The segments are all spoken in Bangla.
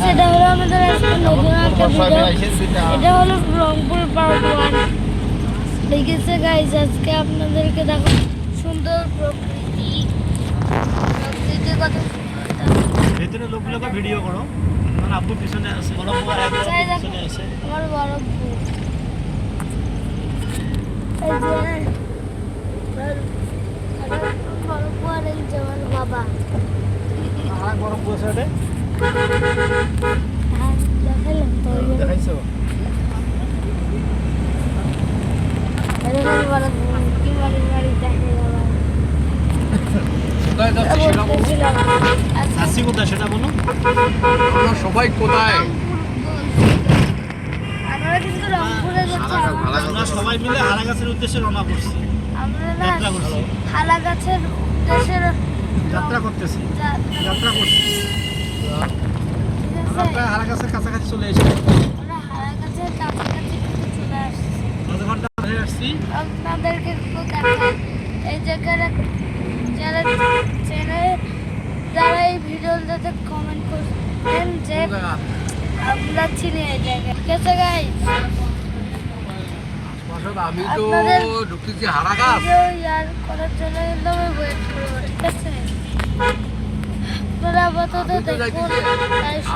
সেটা হলো আমাদের আজকে নতুন একটা ভিডিও। এটা হলো রংপুর পার্ট 1। দেখেছে গাইস, আজকে আপনাদেরকে দেখো সুন্দর প্রকৃতির কথা। ভেতরে লোকগুলোকে ভিডিও করো। আমার আব্বু পিছনে আছে, বড় বউ আর আব্বু পিছনে আছে। আমার বড় বউ এই বড় বউ আর এই যে আমার বাবা। আর বড় বউ সাথে দেখালাম তো, দেখাইছো? এরকম বড় বউ কি বাড়ি বাড়ি দেখে গেলাম। কোথায় যাচ্ছি সেটা বলো। আসছি কোথায় সেটা বলো। আমরা সবাই কোথায়? আমরা কিন্তু রংপুরে যাচ্ছি। আমরা সবাই মিলে হারাগাছের উদ্দেশ্যে রওনা করছি। আমরা না যাত্রা করছি। হালাগাছের উদ্দেশ্যে যাত্রা করতেছি, যাত্রা করছি। ঠিক আমরা আছে, প্রায় হারাগাছের কাছাকাছি চলে এসেছি। আমরা হালাগাছের কাছাকাছি কিন্তু চলে আসছি। কত ঘন্টা হয়ে আসছি? আপনাদেরকে একটু দেখাই এই জায়গাটা। যারা চ্যানেলে যারা এই ভিডিওটাতে কমেন্ট করছেন যে আমরা চিনি এই জায়গা, ঠিক আছে গাইস? আমি তো আপনাদের ঢুকতেছি হারাগাছ। ভিডিও ইয়ার করার জন্য কিন্তু আমি ওয়েট করবো, ঠিক আছে? আপনারা আপাতত দেখুন।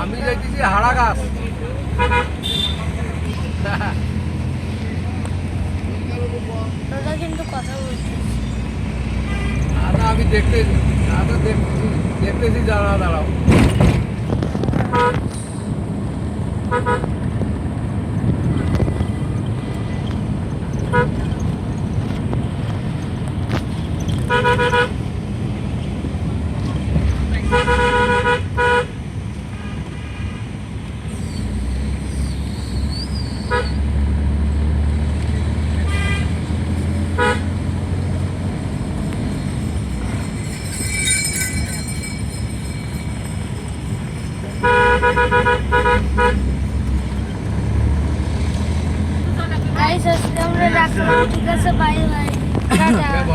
আমি যাইতেছি হারাগাছ। ওরা কিন্তু কথা বলছে। আমি দেখতেছি, দেখতেছি দাঁড়াও দাঁড়াও। গাইস, আজকে আমরা রাখলাম, ঠিক আছে? Bye bye, tata.